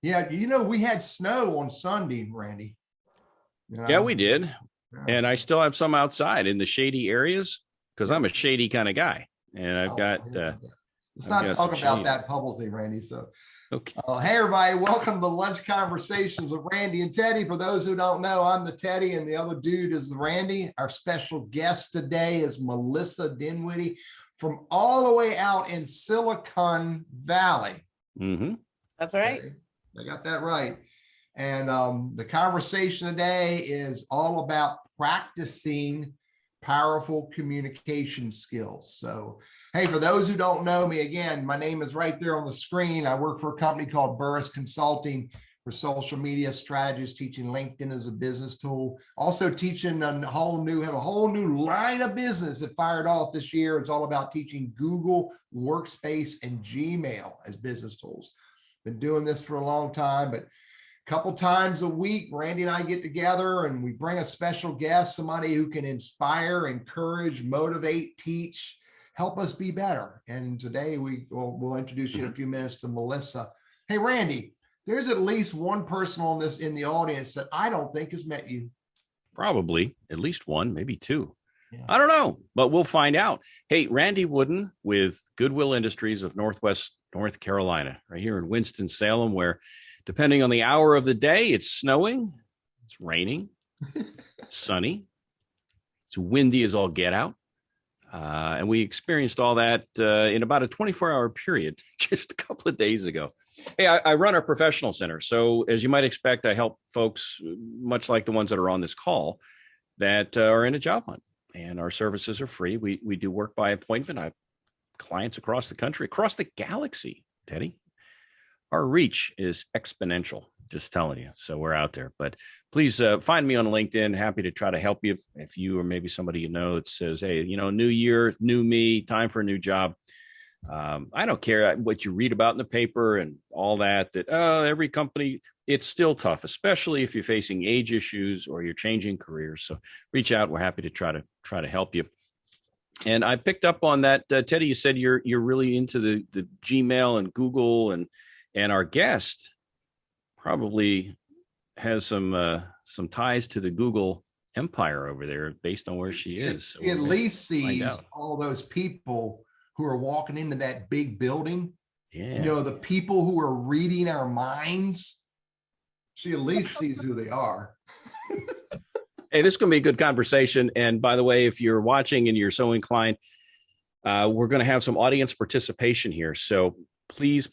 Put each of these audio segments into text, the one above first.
Yeah, we had snow on Sunday, Randy. Yeah, we did. Yeah. And I still have some outside in the shady areas because I'm a shady kind of guy. And I've got let's not talk about that publicly, Randy. So okay. Hey everybody, welcome to Lunch Conversations with Randy and Teddy. For those who don't know, I'm the Teddy and the other dude is the Randy. Our special guest today is Melissa Dinwiddie from all the way out in Silicon Valley. Mm-hmm. That's right. Okay. I got that right. And the conversation today is all about practicing powerful communication skills. So, hey, for those who don't know me, again, my name is right there on the screen. I work for a company called Burriss Consulting for social media strategies, teaching LinkedIn as a business tool. Also teaching have a whole new line of business that fired off this year. It's all about teaching Google Workspace and Gmail as business tools. Been doing this for a long time, but a couple times a week, Randy and I get together and we bring a special guest, somebody who can inspire, encourage, motivate, teach, help us be better. And today we'll introduce you in a few minutes to Melissa. Hey, Randy, there's at least one person in the audience that I don't think has met you. Probably at least one, maybe two. Yeah. I don't know, but we'll find out. Hey, Randy Wooden with Goodwill Industries of Northwest North Carolina, right here in Winston-Salem, where depending on the hour of the day, it's snowing, it's raining, it's sunny, it's windy as all get out. And we experienced all that in about a 24-hour period just a couple of days ago. Hey, I run our professional center. So as you might expect, I help folks much like the ones that are on this call that are in a job hunt. And our services are free. We do work by appointment. I have clients across the country, across the galaxy, Teddy. Our reach is exponential, just telling you. So we're out there. But please find me on LinkedIn. Happy to try to help you if you or maybe somebody you know that says, hey, new year, new me, time for a new job. I don't care what you read about in the paper and all that every company, it's still tough, especially if you're facing age issues or you're changing careers. So reach out. We're happy to try to help you. And I picked up on that, Teddy, you said you're really into the Gmail and Google, and our guest probably has some ties to the Google empire over there based on where she is. So she at least sees all those people who are walking into that big building. Yeah. The people who are reading our minds. She at least sees who they are. Hey, this is going to be a good conversation. And by the way, if you're watching and you're so inclined, we're going to have some audience participation here. So please,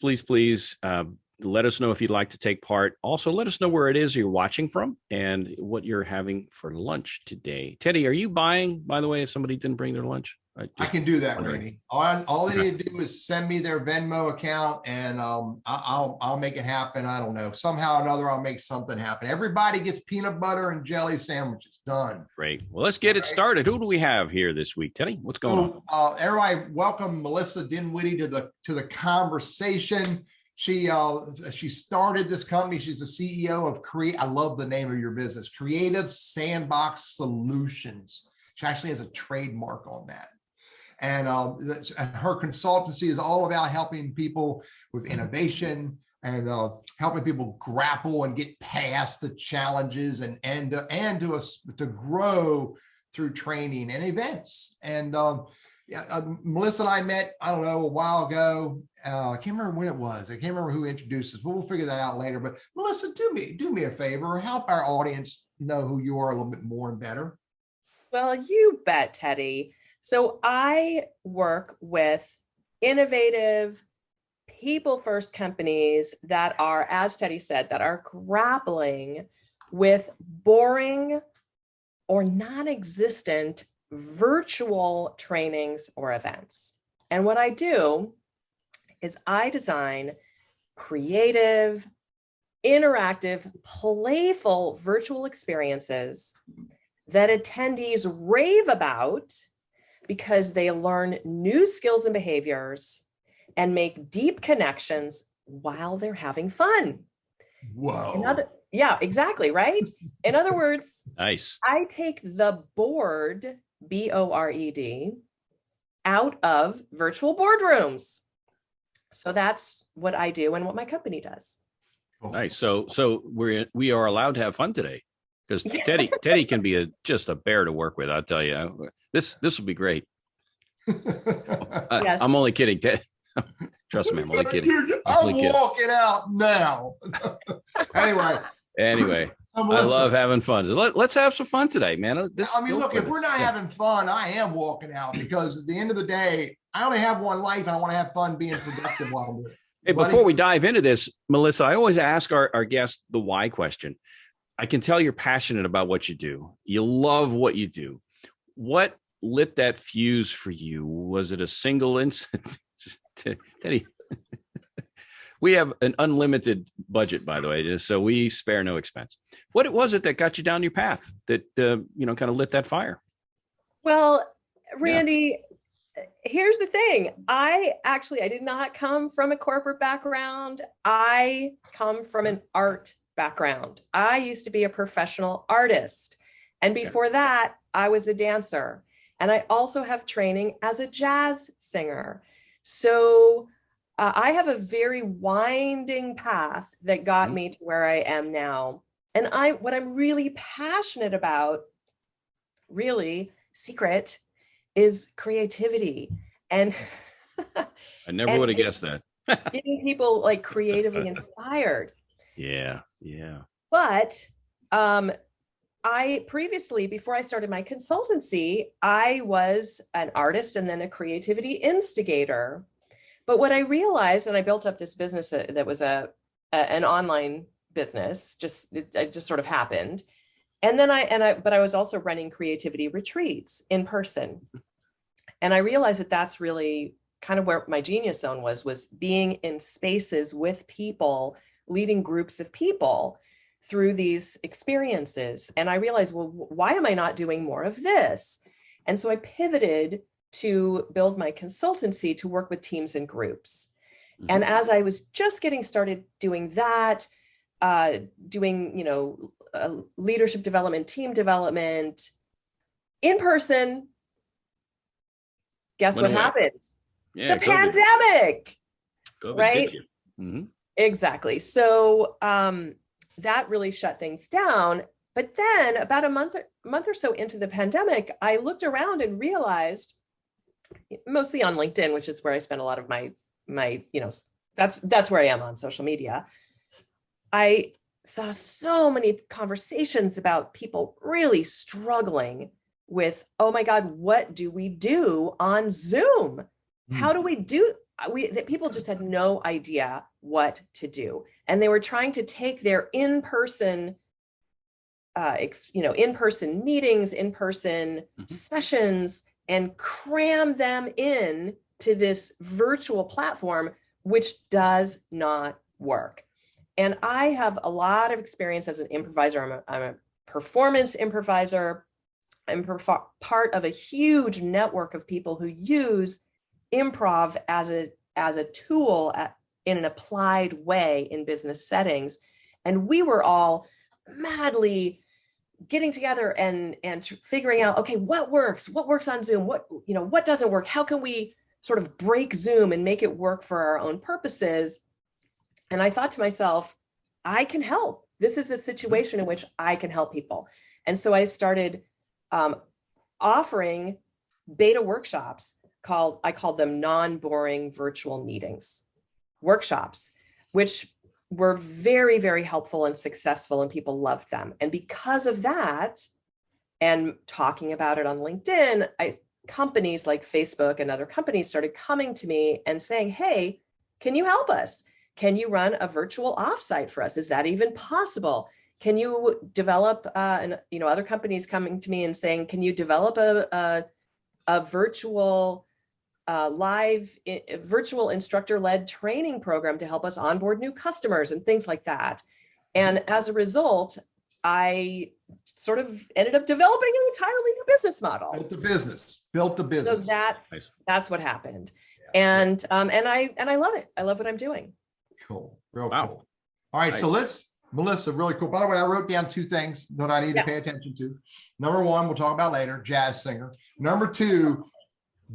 let us know if you'd like to take part. Also, let us know where it is you're watching from and what you're having for lunch today. Teddy, are you buying, by the way, if somebody didn't bring their lunch? I can do that, Randy. All they need to do is send me their Venmo account and I'll make it happen. I don't know. Somehow or another, I'll make something happen. Everybody gets peanut butter and jelly sandwiches. Done. Great. Well, let's get it started. Who do we have here this week, Teddy? What's going on? Everybody, welcome Melissa Dinwiddie to the conversation. She started this company. She's the CEO of I love the name of your business, Creative Sandbox Solutions. She actually has a trademark on that. And her consultancy is all about helping people with innovation and helping people grapple and get past the challenges and to grow through training and events. And Melissa and I met, I don't know, a while ago. I can't remember when it was. I can't remember who introduced us, but we'll figure that out later. But Melissa, do me a favor, help our audience know who you are a little bit more and better. Well, you bet, Teddy. So I work with innovative, people-first companies that are, as Teddy said, that are grappling with boring or non-existent virtual trainings or events. And what I do is I design creative, interactive, playful virtual experiences that attendees rave about because they learn new skills and behaviors and make deep connections while they're having fun. Whoa. Yeah, exactly, right? In other words, nice. I take the bored, B-O-R-E-D, out of virtual boardrooms. So that's what I do and what my company does. Cool. Nice. So we are allowed to have fun today because Teddy can be just a bear to work with. I'll tell you, this will be great. Yes. I'm only kidding, Ted. Trust me, I'm only kidding. I'm walking out now. Anyway, I love having fun. So let's have some fun today, man. Look, if we're not having fun, I am walking out because at the end of the day, I only have one life and I want to have fun being productive while I'm doing it. Hey, before we dive into this, Melissa, I always ask our guests the why question. I can tell you're passionate about what you do. You love what you do. What lit that fuse for you? Was it a single incident? Teddy, we have an unlimited budget, by the way, so we spare no expense. What was it that got you down your path that, kind of lit that fire? Well, Randy, here's the thing. I did not come from a corporate background. I come from an art background. I used to be a professional artist. And before that, I was a dancer. And I also have training as a jazz singer. So I have a very winding path that got me to where I am now. And what I'm really passionate about, really secret, is creativity. And I never would have guessed that. Getting people like creatively inspired. Yeah. But I previously, before I started my consultancy, I was an artist and then a creativity instigator. But what I realized, and I built up this business that was an online business, it just sort of happened. And then but I was also running creativity retreats in person. And I realized that that's really kind of where my genius zone was being in spaces with people, leading groups of people through these experiences. And I realized, well, why am I not doing more of this? And so I pivoted to build my consultancy to work with teams and groups. Mm-hmm. And as I was just getting started doing that, leadership development, team development in person, guess what happened? Yeah, the pandemic, COVID, right? Mm-hmm. Exactly. So that really shut things down. But then about a month or so into the pandemic, I looked around and realized, mostly on LinkedIn, which is where I spend a lot of my that's where I am on social media. I saw so many conversations about people really struggling with, oh my God, what do we do on Zoom? How do we do? That people just had no idea what to do. And they were trying to take their in-person, in-person meetings, in-person sessions, and cram them in to this virtual platform, which does not work. And I have a lot of experience as an improviser. I'm a performance improviser. I'm part of a huge network of people who use improv as a tool in an applied way in business settings. And we were all madly getting together and figuring out, okay, what works on Zoom, what doesn't work, how can we sort of break Zoom and make it work for our own purposes. And I thought to myself, I can help. This is a situation in which I can help people. And so I started offering beta workshops I called them non-boring virtual meetings workshops, which were very, very helpful and successful, and people loved them. And because of that, and talking about it on LinkedIn, companies like Facebook and other companies started coming to me and saying, hey, can you help us? Can you run a virtual offsite for us? Is that even possible? Can you develop, other companies coming to me and saying, can you develop a virtual virtual instructor-led training program to help us onboard new customers and things like that. And as a result, I sort of ended up developing an entirely new business model. Built a business. So that's what happened. Yeah. And I love it. I love what I'm doing. Cool. Real cool. All right. Nice. So Melissa, really cool. By the way, I wrote down two things that I need to pay attention to. Number one, we'll talk about later, jazz singer. Number two,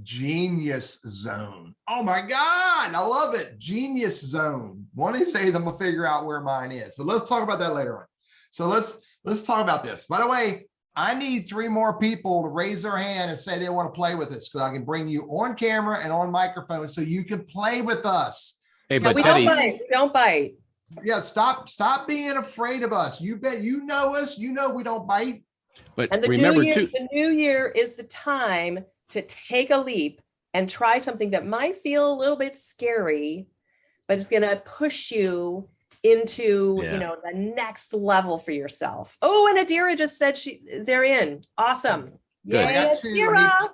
genius zone. Oh my God, I love it. Genius zone. One of these days I'm gonna figure out where mine is, but let's talk about that later on. So let's talk about this. By the way, I need 3 more people to raise their hand and say they want to play with us, because I can bring you on camera and on microphone so you can play with us. Hey, No, but we Teddy, don't bite. We don't bite. Yeah, stop being afraid of us. You bet you know us. You know we don't bite. but And remember too, the new year is the time to take a leap and try something that might feel a little bit scary, but it's going to push you into, Yeah. the next level for yourself. Oh, and Adira just said they're in. Awesome. Good. I Yay, got 2. I Adira. need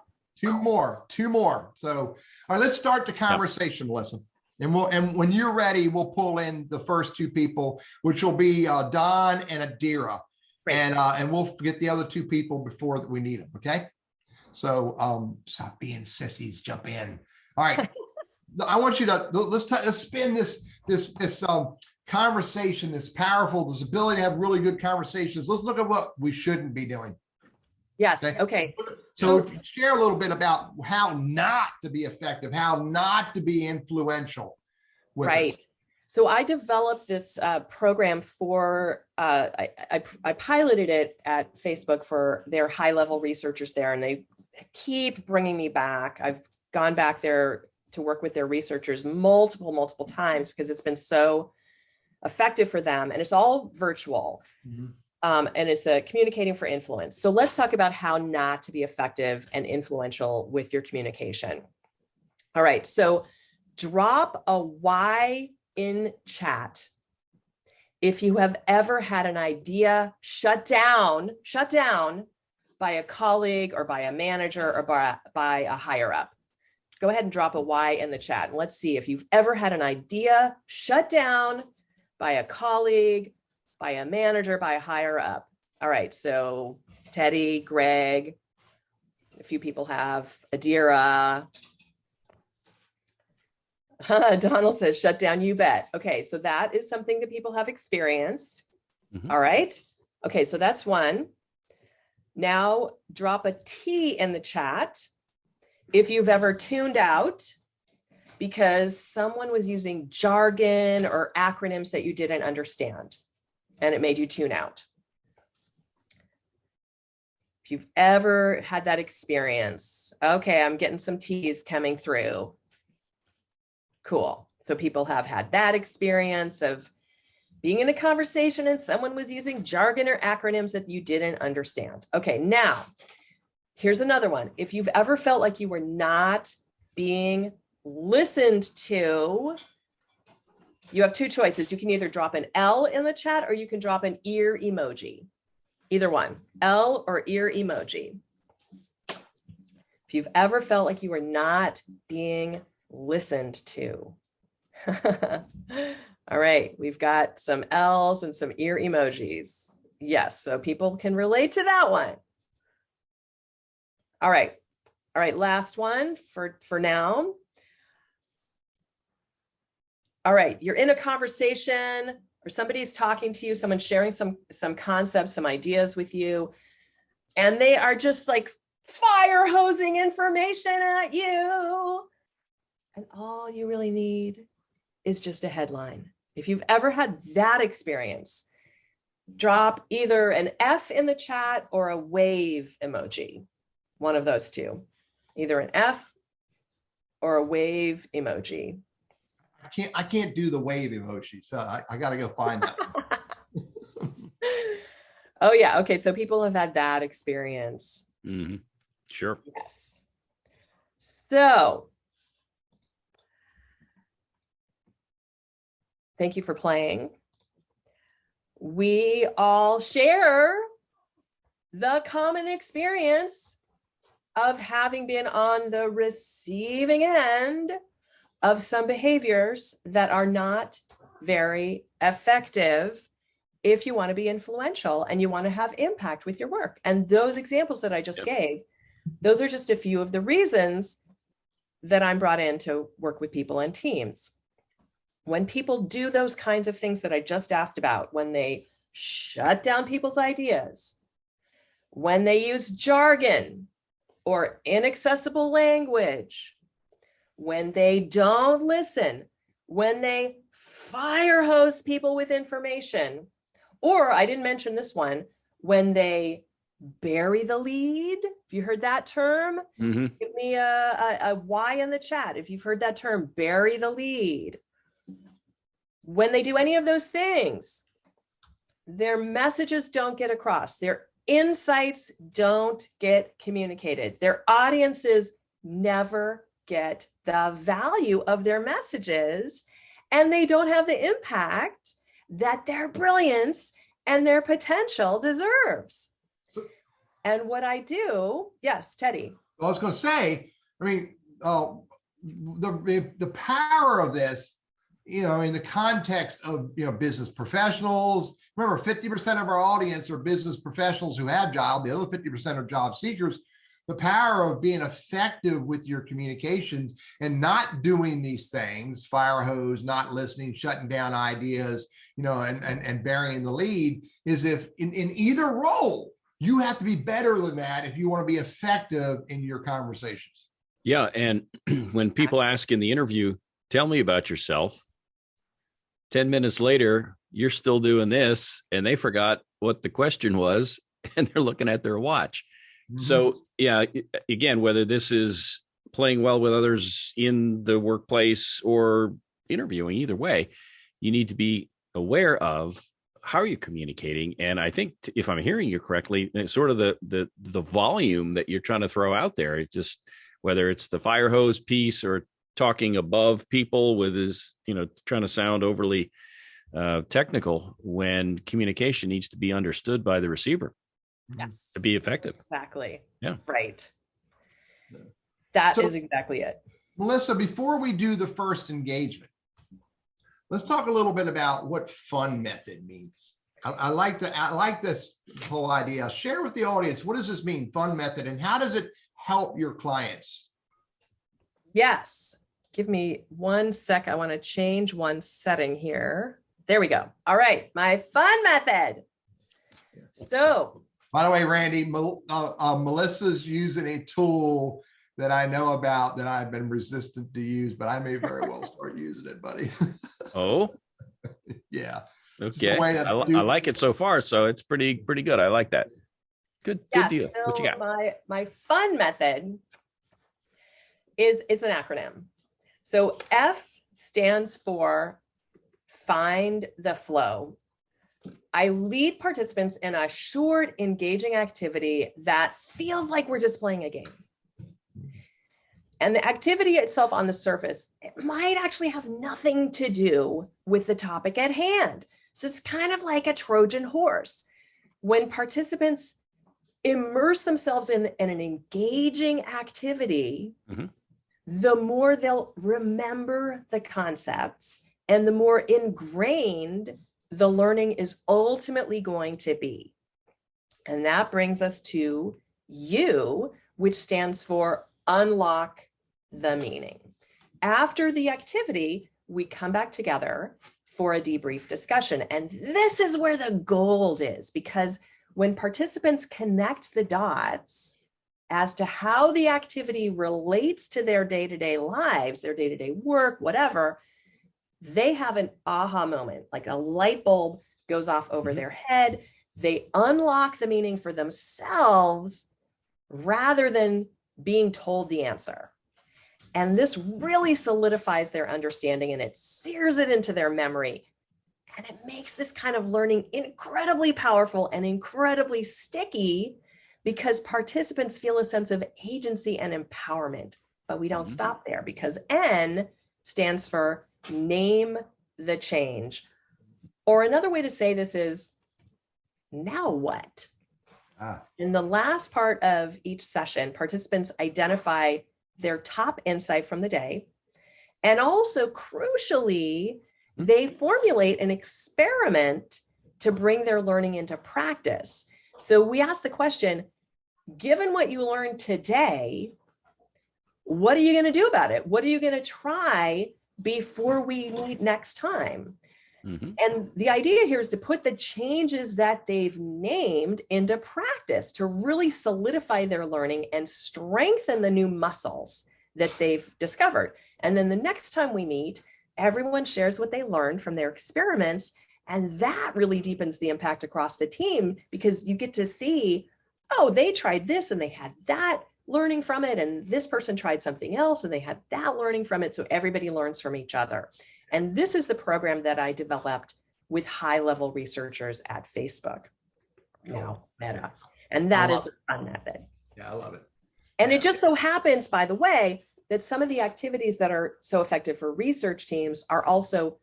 2 more. So, all right, let's start the conversation, Melissa. And when you're ready, we'll pull in the first 2 people, which will be Don and Adira. Great. And we'll get the other 2 people before we need them. Okay. So stop being sissies, jump in. All right. I want you to let's spin this conversation, this ability to have really good conversations. Let's look at what we shouldn't be doing. Yes. Okay. So if you share a little bit about how not to be effective, how not to be influential with us. So I developed this program for, I piloted it at Facebook for their high-level researchers there, and they keep bringing me back. I've gone back there to work with their researchers multiple times because it's been so effective for them, and it's all virtual. Mm-hmm. And it's communicating for influence. So let's talk about how not to be effective and influential with your communication. All right, so drop a why in chat if you have ever had an idea shut down by a colleague or by a manager or by a higher up. Go ahead and drop a why in the chat. And let's see if you've ever had an idea shut down by a colleague, by a manager, by a higher up. All right, so Teddy, Greg, a few people have, Adira. Donald says, shut down, you bet. Okay, so that is something that people have experienced. Mhm. All right. Okay, so that's one. Now drop a T in the chat if you've ever tuned out because someone was using jargon or acronyms that you didn't understand and it made you tune out. If you've ever had that experience, okay, I'm getting some T's coming through. Cool. So people have had that experience of being in a conversation and someone was using jargon or acronyms that you didn't understand. Okay, now here's another one. If you've ever felt like you were not being listened to, you have 2 choices. You can either drop an L in the chat or you can drop an ear emoji. Either one, L or ear emoji. If you've ever felt like you were not being listened to. All right, we've got some L's and some ear emojis. Yes, so people can relate to that one. All right, last one for now. All right, you're in a conversation or somebody's talking to you, someone's sharing some concepts, some ideas with you, and they are just like fire hosing information at you. And all you really need is just a headline. If you've ever had that experience, drop either an F in the chat or a wave emoji. One of those 2, either an F or a wave emoji. I can't do the wave emoji, so I got to go find that. Oh yeah. Okay. So people have had that experience. Mm-hmm. Sure. Yes. So thank you for playing. We all share the common experience of having been on the receiving end of some behaviors that are not very effective if you want to be influential and you want to have impact with your work. And those examples that I just gave, those are just a few of the reasons that I'm brought in to work with people and teams. When people do those kinds of things that I just asked about, when they shut down people's ideas, when they use jargon or inaccessible language, when they don't listen, when they fire hose people with information. Or I didn't mention this one, when they bury the lead. If you heard that term, give me a Y in the chat. If you've heard that term, bury the lead. When they do any of those things, their messages don't get across. Their insights don't get communicated. Their audiences never get the value of their messages, and they don't have the impact that their brilliance and their potential deserves. And what I do, yes, Teddy. I was going to say, I mean, the power of this, in the context of, business professionals. Remember, 50% of our audience are business professionals who have jobs. The other 50% are job seekers. The power of being effective with your communications and not doing these things, fire hose, not listening, shutting down ideas, and burying the lead, is if in either role, you have to be better than that if you want to be effective in your conversations. Yeah. And when people ask in the interview, tell me about yourself, 10 minutes later, you're still doing this, and they forgot what the question was, and they're looking at their watch. So, yeah, again, whether this is playing well with others in the workplace or interviewing, either way, you need to be aware of how are you communicating. And I think, if I'm hearing you correctly, sort of the volume that you're trying to throw out there, it just, whether it's the fire hose piece or talking above people with his, trying to sound overly technical, when communication needs to be understood by the receiver. Yes. To be effective. Exactly. Yeah. Right. That is exactly it. Melissa, before we do the first engagement, let's talk a little bit about what fun method means. I like this whole idea. Share with the audience, what does this mean, fun method, and how does it help your clients? Yes. Give me 1 sec. I want to change one setting here. There we go. All right. My fun method. So, by the way, Randy, Melissa's using a tool that I know about that I've been resistant to use, but I may very well start using it, buddy. Oh, yeah. Okay. I like it so far, so it's pretty good. I like that. Good deal. So what you got? My fun method it's an acronym. So F stands for find the flow. I lead participants in a short, engaging activity that feels like we're just playing a game. And the activity itself on the surface, it might actually have nothing to do with the topic at hand. So it's kind of like a Trojan horse. When participants immerse themselves in an engaging activity, the more they'll remember the concepts and the more ingrained the learning is ultimately going to be. And that brings us to U, which stands for unlock the meaning. After the activity, we come back together for a debrief discussion. And this is where the gold is, because when participants connect the dots as to how the activity relates to their day-to-day lives, their day-to-day work, whatever, they have an aha moment, like a light bulb goes off over their head. They unlock the meaning for themselves rather than being told the answer. And this really solidifies their understanding, and it sears it into their memory. And it makes this kind of learning incredibly powerful and incredibly sticky, because participants feel a sense of agency and empowerment. But we don't stop there, because N stands for name the change. Or another way to say this is, now what? In the last part of each session, participants identify their top insight from the day. And also, crucially, they formulate an experiment to bring their learning into practice. So we ask the question, given what you learned today, what are you going to do about it? What are you going to try before we meet next time? And the idea here is to put the changes that they've named into practice to really solidify their learning and strengthen the new muscles that they've discovered. And then the next time we meet, everyone shares what they learned from their experiments. And that really deepens the impact across the team, because you get to see, oh, they tried this and they had that learning from it. And this person tried something else and they had that learning from it. So everybody learns from each other. And this is the program that I developed with high-level researchers at Facebook, Meta. And that is a fun method. Yeah, I love it. And it just so happens, by the way, that some of the activities that are so effective for research teams are also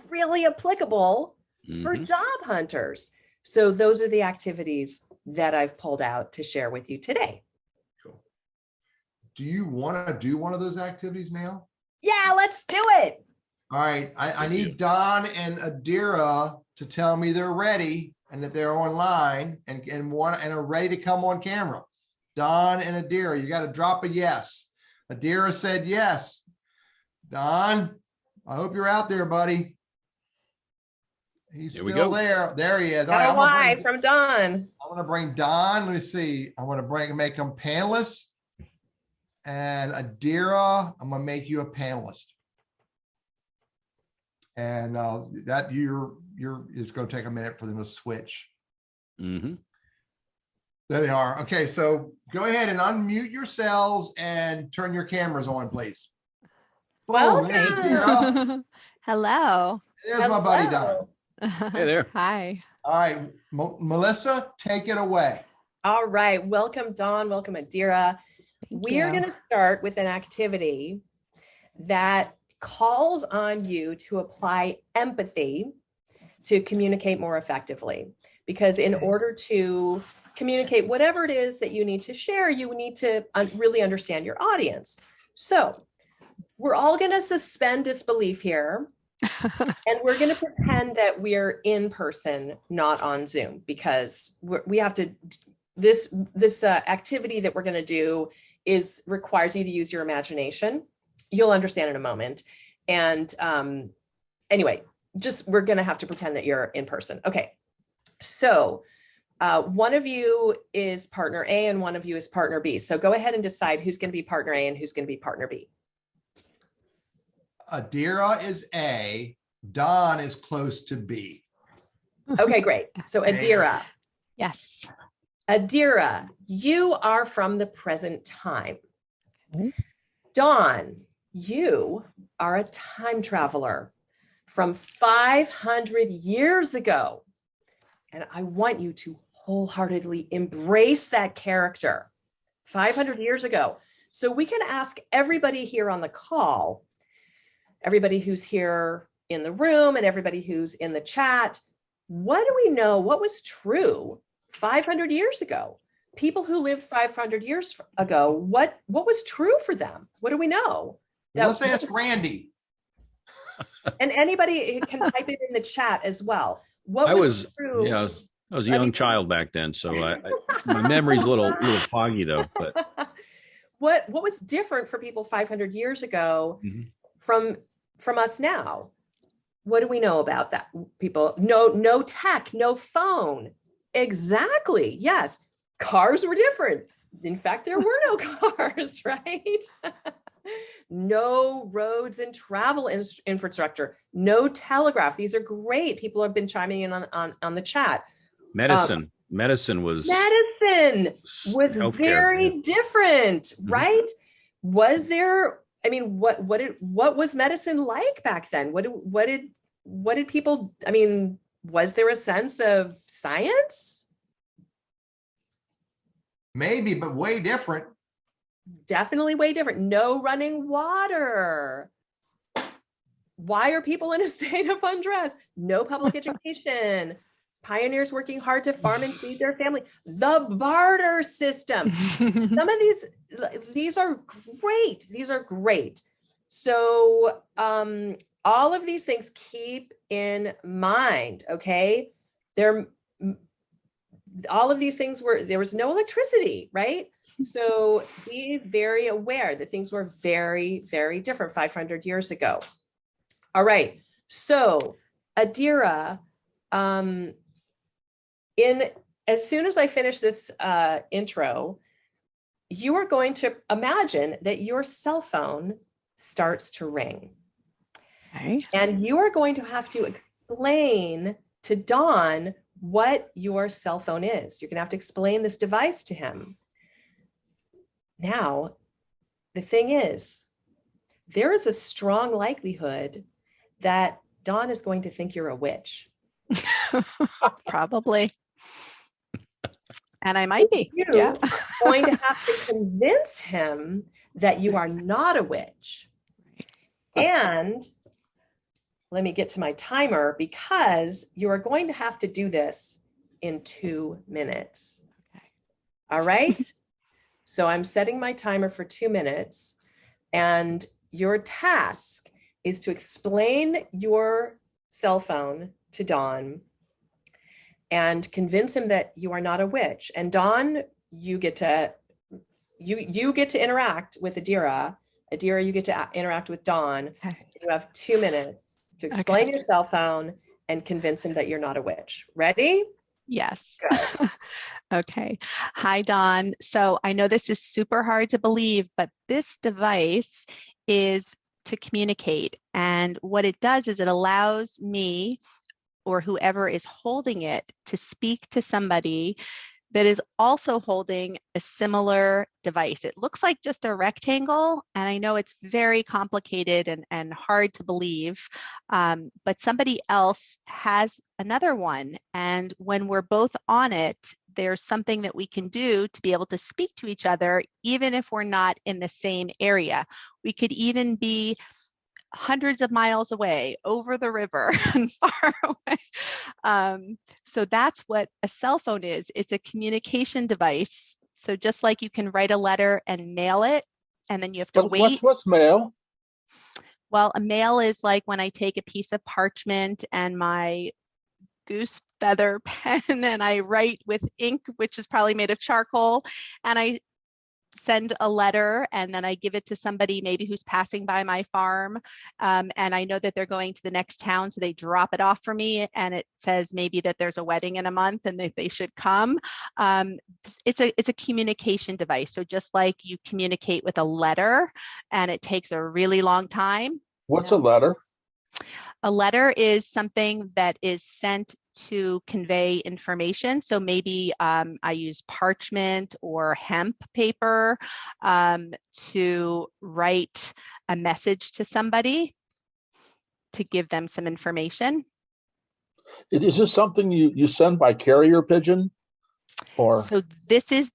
really applicable for job hunters. So those are the activities that I've pulled out to share with you today. Cool. Do you want to do one of those activities now? Yeah, let's do it. All right. I need Don and Adira to tell me they're ready and that they're online and are ready to come on camera. Don and Adira, you got to drop a yes. Adira said yes. Don, I hope you're out there, buddy. He's still there. There he is. All right, why from Don. I'm going to bring Don. Let me see. I want to make him panelists. And Adira, I'm going to make you a panelist. And that it's going to take a minute for them to switch. There they are. Okay, so go ahead and unmute yourselves and turn your cameras on, please. Well, hello. There's my buddy Don. Hey there. Hi. All right, Melissa, take it away. All right. Welcome, Dawn. Welcome, Adira. We're going to start with an activity that calls on you to apply empathy to communicate more effectively. Because in order to communicate whatever it is that you need to share, you need to really understand your audience. So we're all going to suspend disbelief here. And we're going to pretend that we're in person, not on Zoom, because we have to, this activity that we're going to do requires you to use your imagination. You'll understand in a moment. And anyway, we're going to have to pretend that you're in person. Okay. So one of you is partner A and one of you is partner B. So go ahead and decide who's going to be partner A and who's going to be partner B. Adira is A, Don is close to B. Okay, great. So Adira. Yes. Adira, you are from the present time. Don, you are a time traveler from 500 years ago. And I want you to wholeheartedly embrace that character 500 years ago. So we can ask everybody here on the call, everybody who's here in the room and everybody who's in the chat, what do we know? What was true 500 years ago? People who lived 500 years ago, what was true for them? What do we know? Let's ask Randy. And anybody can type it in the chat as well. What was true? Yeah, I was a young child back then, so my memory's a little foggy though. But what was different for people 500 years ago from us now? What do we know about that? People, no tech, no phone. Exactly. Yes. Cars were different. In fact, there were no cars, right? No roads and travel infrastructure, no telegraph. These are great. People have been chiming in on the chat. Medicine was very different, right? Was there, I mean, what was medicine like back then? What did people, I mean, was there a sense of science? Maybe, but way different. Definitely way different. No running water. Why are people in a state of undress? No public education. Pioneers working hard to farm and feed their family. The barter system. Some of these are great. These are great. So all of these things keep in mind, okay? All of these things there was no electricity, right? So be very aware that things were very, very different 500 years ago. All right. So Adira, as soon as I finish this intro, you are going to imagine that your cell phone starts to ring. Okay. And you are going to have to explain to Don what your cell phone is. You're going to have to explain this device to him. Now, the thing is, there is a strong likelihood that Don is going to think you're a witch. Probably. And I might be. You're going to have to convince him that you are not a witch. And let me get to my timer, because you are going to have to do this in 2 minutes. Okay. All right. So I'm setting my timer for 2 minutes, and your task is to explain your cell phone to Don and convince him that you are not a witch. And Don, you get to interact with Adira. Adira, you get to interact with Don. Okay. You have 2 minutes to explain your cell phone and convince him that you're not a witch. Ready? Yes. Okay. Hi, Don. So I know this is super hard to believe, but this device is to communicate. And what it does is it allows me or whoever is holding it to speak to somebody that is also holding a similar device. It looks like just a rectangle, and I know it's very complicated and hard to believe, but somebody else has another one. And when we're both on it, there's something that we can do to be able to speak to each other, even if we're not in the same area. We could even be hundreds of miles away, over the river and far away. So that's what a cell phone is. It's a communication device. So just like you can write a letter and mail it, and then you have to wait. What's mail? Well, a mail is like when I take a piece of parchment and my goose feather pen and I write with ink, which is probably made of charcoal, and I send a letter, and then I give it to somebody maybe who's passing by my farm, and I know that they're going to the next town, so they drop it off for me, and it says maybe that there's a wedding in a month and that they should come. It's a communication device. So just like you communicate with a letter and it takes a really long time. What's a letter? A letter is something that is sent to convey information. So maybe I use parchment or hemp paper to write a message to somebody to give them some information. Is this something you send by carrier pigeon? Or so this is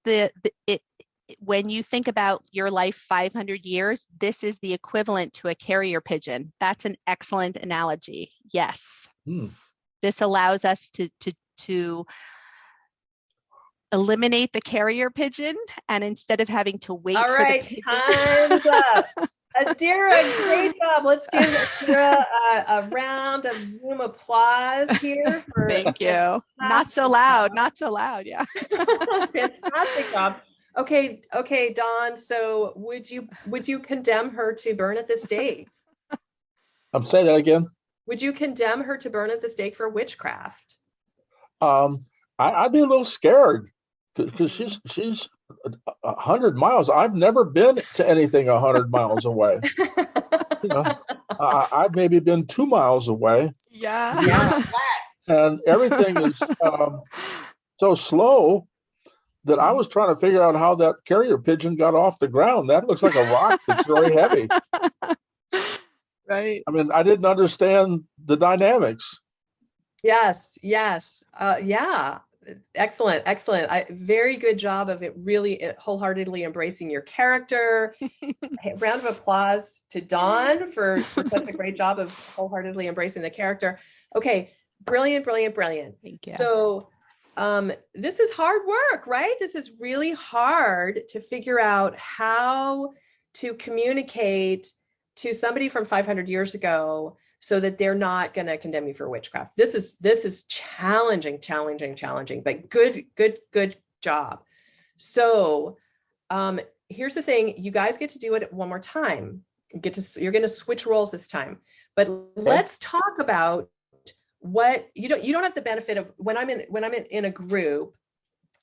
when you think about your life 500 years, this is the equivalent to a carrier pigeon. That's an excellent analogy. Yes. This allows us to eliminate the carrier pigeon, and instead of having to wait All for right, the pigeon. time's up. Adira, great job. Let's give Adira a round of Zoom applause here. Thank you. Not so loud. Not so loud. Yeah. Fantastic job. Okay, Dawn. So would you condemn her to burn at the stake? I'm saying that again. Would you condemn her to burn at the stake for witchcraft? I'd be a little scared because she's 100 miles. I've never been to anything 100 miles away. I've maybe been 2 miles away. Yeah. And everything is so slow that I was trying to figure out how that carrier pigeon got off the ground. That looks like a rock that's very heavy. Right. I mean, I didn't understand the dynamics. Yes. Yeah. Excellent. Very good job of it, really wholeheartedly embracing your character. Round of applause to Dawn for such a great job of wholeheartedly embracing the character. Okay. Brilliant. Thank you. So this is hard work, right? This is really hard to figure out how to communicate to somebody from 500 years ago so that they're not going to condemn you for witchcraft. This is challenging, but good job. So here's the thing. You guys get to do it one more time. You're going to switch roles this time, but let's talk about what you don't have the benefit of when I'm in a group,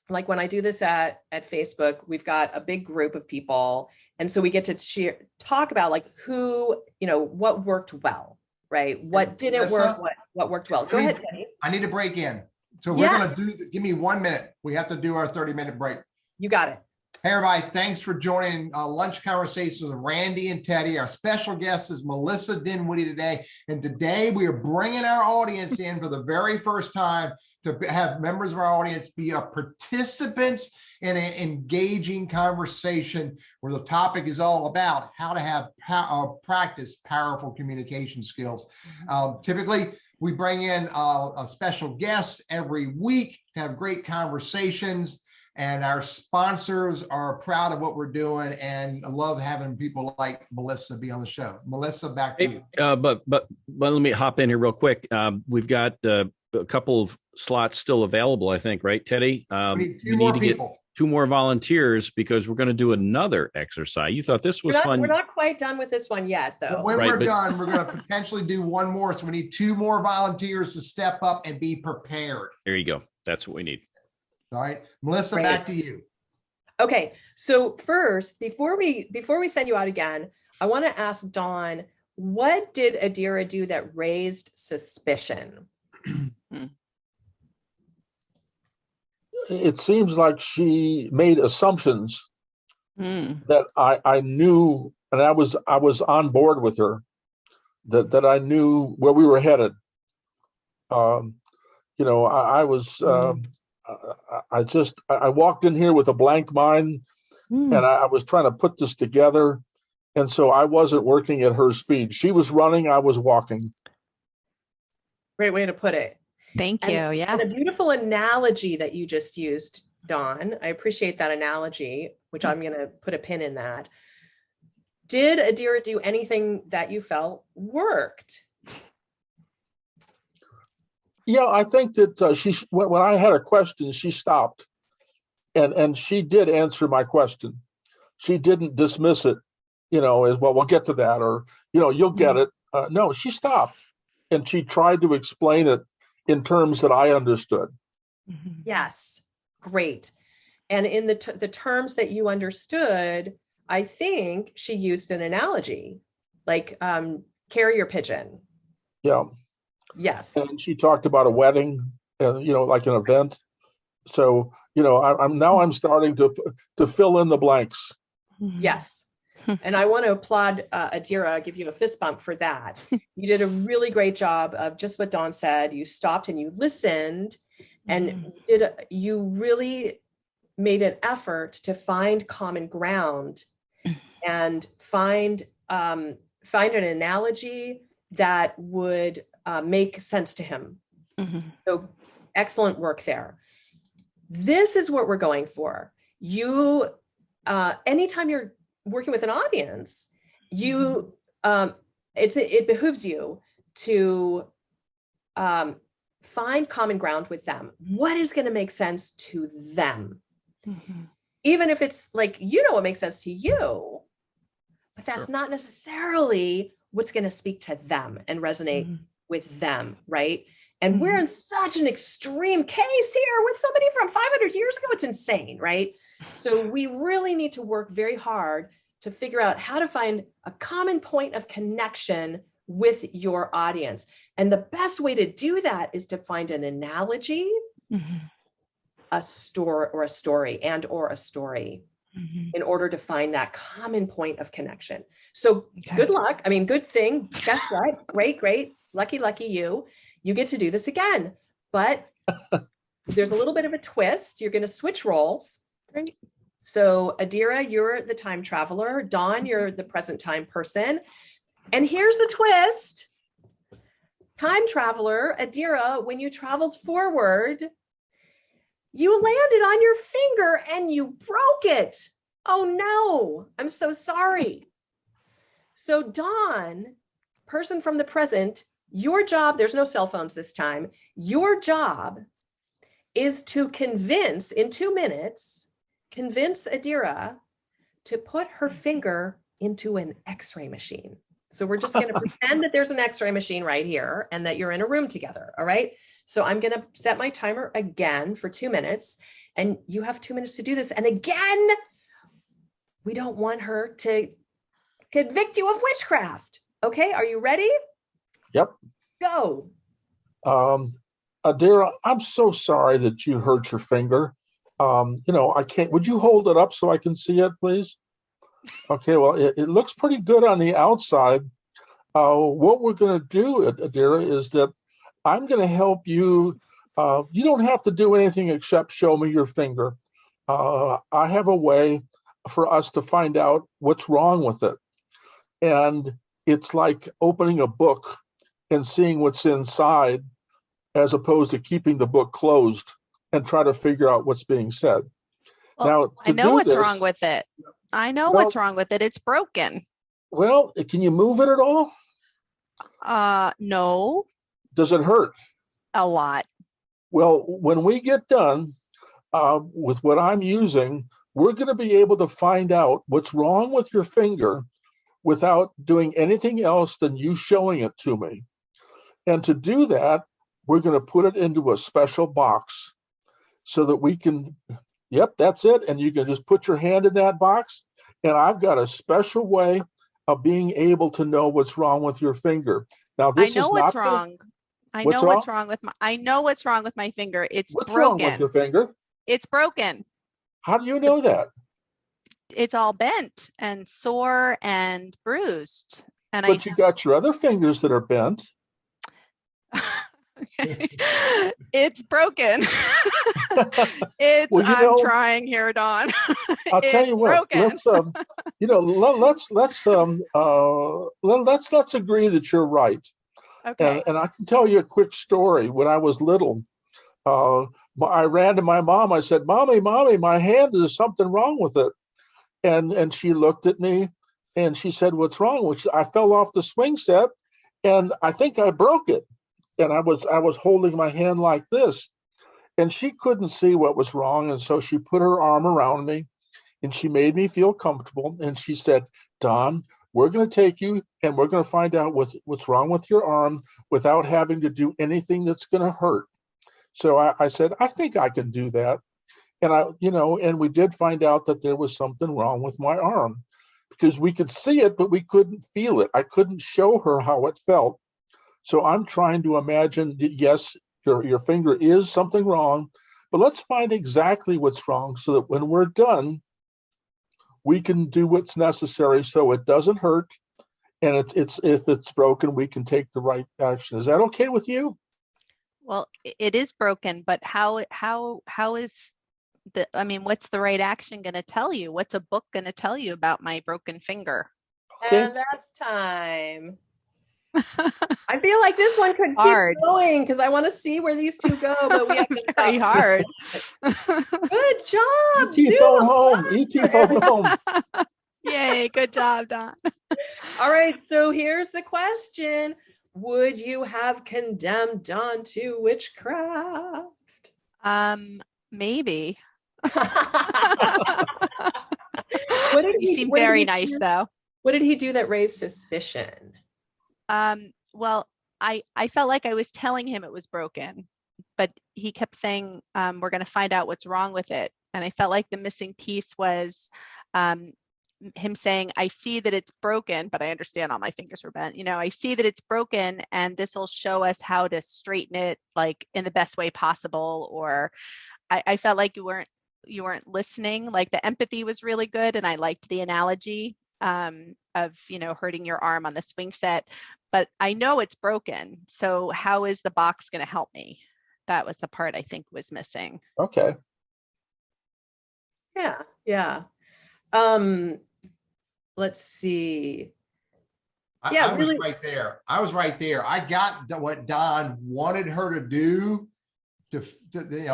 like when I do this at Facebook, we've got a big group of people. And so we get to talk about like who, what worked well. right? What didn't work, Melissa? what worked well. Go ahead, Teddy. I need to break in. So we're Yeah. going to give me 1 minute. We have to do our 30-minute break. You got it. Hey, everybody, thanks for joining Lunch Conversations with Randy and Teddy. Our special guest is Melissa Dinwiddie today. And today we are bringing our audience in for the very first time to have members of our audience be participants in an engaging conversation where the topic is all about how to have practice powerful communication skills. Typically, we bring in a special guest every week to have great conversations. And our sponsors are proud of what we're doing and love having people like Melissa be on the show. Melissa, back to you. But let me hop in here real quick. We've got a couple of slots still available, I think, right, Teddy? We need two more people. Get 2 more volunteers because we're going to do another exercise. You thought this was fun. We're not quite done with this one yet, though. But when we're done, we're going to potentially do one more. So we need 2 more volunteers to step up and be prepared. There you go. That's what we need. All right, Melissa, Great. back to you. Okay, so first, before we send you out again, I want to ask Dawn, what did Adira do that raised suspicion? It seems like she made assumptions that I knew, and I was on board with her, that I knew where we were headed. I walked in here with a blank mind, and I was trying to put this together, and so I wasn't working at her speed. She was running, I was walking. Great way to put it. Thank you. Yeah. And a beautiful analogy that you just used, Dawn. I appreciate that analogy, which I'm going to put a pin in that. Did Adira do anything that you felt worked? Yeah, I think that when I had a question, she stopped, and she did answer my question. She didn't dismiss it, as well. We'll get to that, or you'll get it. No, she stopped, and she tried to explain it in terms that I understood. Yes, great. And in the terms that you understood, I think she used an analogy, like carrier pigeon. Yeah. Yes. And she talked about a wedding, like an event. So, I'm starting to fill in the blanks. Yes. And I want to applaud Adira, give you a fist bump for that. You did a really great job of just what Dawn said. You stopped and you listened, and you really made an effort to find common ground and find an analogy that would make sense to him. So excellent work there. This is what we're going for. You, anytime you're working with an audience, you it behooves you to find common ground with them. What is going to make sense to them? Even if it's like, what makes sense to you, but that's not necessarily what's going to speak to them and resonate with them, right? And we're in such an extreme case here with somebody from 500 years ago. It's insane, right? So we really need to work very hard to figure out how to find a common point of connection with your audience. And the best way to do that is to find an analogy, a story in order to find that common point of connection. So good luck. I mean, good thing. Guess what? Great. Lucky you. You get to do this again. But there's a little bit of a twist. You're going to switch roles. Great. So Adira, you're the time traveler. Dawn, you're the present time person. And here's the twist. Time traveler, Adira, when you traveled forward, you landed on your finger and you broke it. Oh no, I'm so sorry. So Dawn, person from the present, your job, there's no cell phones this time. Your job is to convince, in 2 minutes, convince Adira to put her finger into an X-ray machine. So we're just going to pretend that there's an X-ray machine right here and that you're in a room together. All right. So I'm going to set my timer again for 2 minutes, and you have 2 minutes to do this. And again, we don't want her to convict you of witchcraft. Okay. Are you ready? Yep. Go. Adira, I'm so sorry that you hurt your finger. I can't. Would you hold it up so I can see it, please? Okay. Well, it looks pretty good on the outside. What we're going to do, Adira, is that I'm going to help you. You don't have to do anything except show me your finger. I have a way for us to find out what's wrong with it. And it's like opening a book and seeing what's inside, as opposed to keeping the book closed and try to figure out what's being said. Well, Now, I know what's wrong with it. I know what's wrong with it. It's broken. Well, can you move it at all? No. Does it hurt? A lot. Well, when we get done with what I'm using, we're going to be able to find out what's wrong with your finger without doing anything else than you showing it to me. And to do that, we're going to put it into a special box so that we can, yep, that's it. And you can just put your hand in that box. And I've got a special way of being able to know what's wrong with your finger. Now, this I know is what's not wrong. I What's know wrong? what's wrong with my. I know what's wrong with my finger. It's What's broken. wrong with your finger? It's broken. How do you know that? It's all bent and sore and bruised. And But you got your other fingers that are bent. It's broken. It's Well, I'm trying here, Dawn. I'll tell you what. Broken. Let's agree that you're right. Okay. And I can tell you a quick story. When I was little, I ran to my mom. I said, "Mommy, my hand, there's something wrong with it." And she looked at me and she said, "What's wrong?" Which I fell off the swing set and I think I broke it. And I was holding my hand like this, and she couldn't see what was wrong. And so she put her arm around me and she made me feel comfortable. And she said, "Don, we're going to take you and we're going to find out what's wrong with your arm without having to do anything that's going to hurt." So I said, "I think I can do that." And and we did find out that there was something wrong with my arm because we could see it, but we couldn't feel it. I couldn't show her how it felt. So I'm trying to imagine that, yes, your finger is something wrong, but let's find exactly what's wrong so that when we're done, we can do what's necessary so it doesn't hurt. And it's if it's broken, we can take the right action. Is that okay with you? Well, it is broken, but how is what's the right action going to tell you? What's a book going to tell you about my broken finger? Okay. And that's time. I feel like this one could Hard. keep going because I want to see where these two go, but we have to stop. Very hard. Good job. E.T. phone home. E.T. phone home. Yay, good job, Don. All right, so here's the question. Would you have condemned Don to witchcraft? Maybe. He seemed very nice, though. What did he do that raised suspicion? Well, I felt like I was telling him it was broken, but he kept saying, we're going to find out what's wrong with it. And I felt like the missing piece was him saying, I see that it's broken, but I understand all my fingers were bent. I see that it's broken and this will show us how to straighten it like in the best way possible. Or I felt like you weren't listening. Like the empathy was really good. And I liked the analogy of hurting your arm on the swing set, but I know it's broken. So how is the box going to help me? That was the part I think was missing. Okay. Yeah. Let's see. I was right there. I got what Don wanted her to do to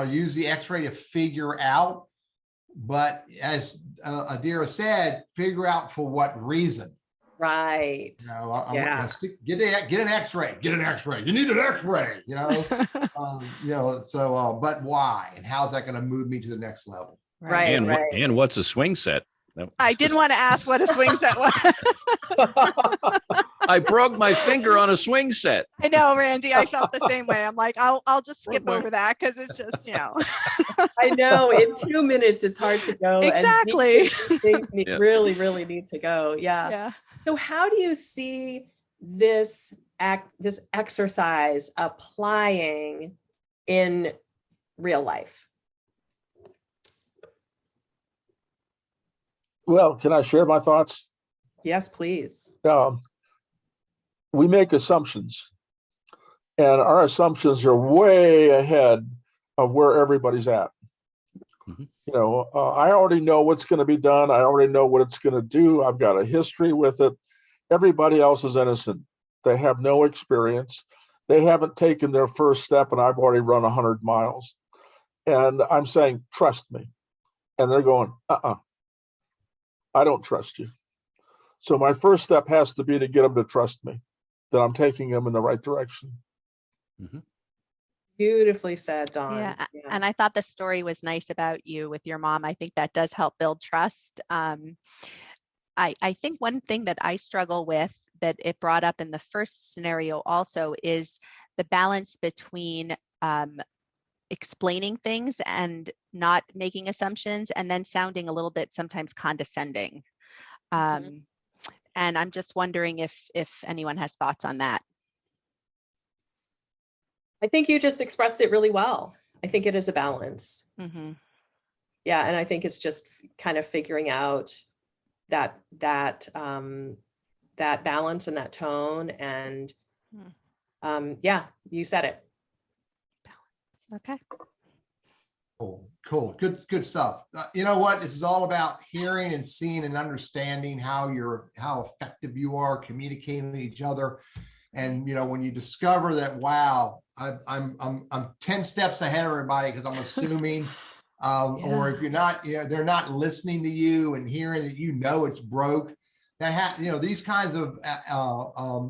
use the X-ray to figure out. But as Adira said, figure out for what reason. Right. Get an X-ray. Get an X-ray. You need an X-ray. But why? And how's that going to move me to the next level? Right. And what's a swing set? I didn't want to ask what a swing set was. I broke my finger on a swing set. I know, Randy. I felt the same way. I'm like, I'll just skip over that because it's just, I know. In 2 minutes, it's hard to go. Exactly. And things really, really need to go. Yeah. So how do you see this this exercise applying in real life? Well, can I share my thoughts? Yes, please. We make assumptions, and our assumptions are way ahead of where everybody's at. Mhm. You know, I already know what's going to be done. I already know what it's going to do. I've got a history with it. Everybody else is innocent. They have no experience. They haven't taken their first step, and I've already run 100 miles. And I'm saying, trust me. And they're going, I don't trust you. So my first step has to be to get them to trust me, that I'm taking them in the right direction. Mhm. Beautifully said, Dawn. Yeah, and I thought the story was nice about you with your mom. I think that does help build trust. I think one thing that I struggle with, that it brought up in the first scenario also, is the balance between explaining things and not making assumptions, and then sounding a little bit sometimes condescending. Mhm. And I'm just wondering if anyone has thoughts on that. I think you just expressed it really well. I think it is a balance. Mm-hmm. Yeah, and I think it's just kind of figuring out that balance and that tone. And yeah, you said it. Okay. Cool. Good stuff. You know what? This is all about hearing and seeing and understanding how effective you are communicating with each other. And, you know, when you discover that, wow, I'm 10 steps ahead of everybody because I'm assuming, or if you're not, you know, they're not listening to you and hearing that, you know, it's broke. You know, these kinds of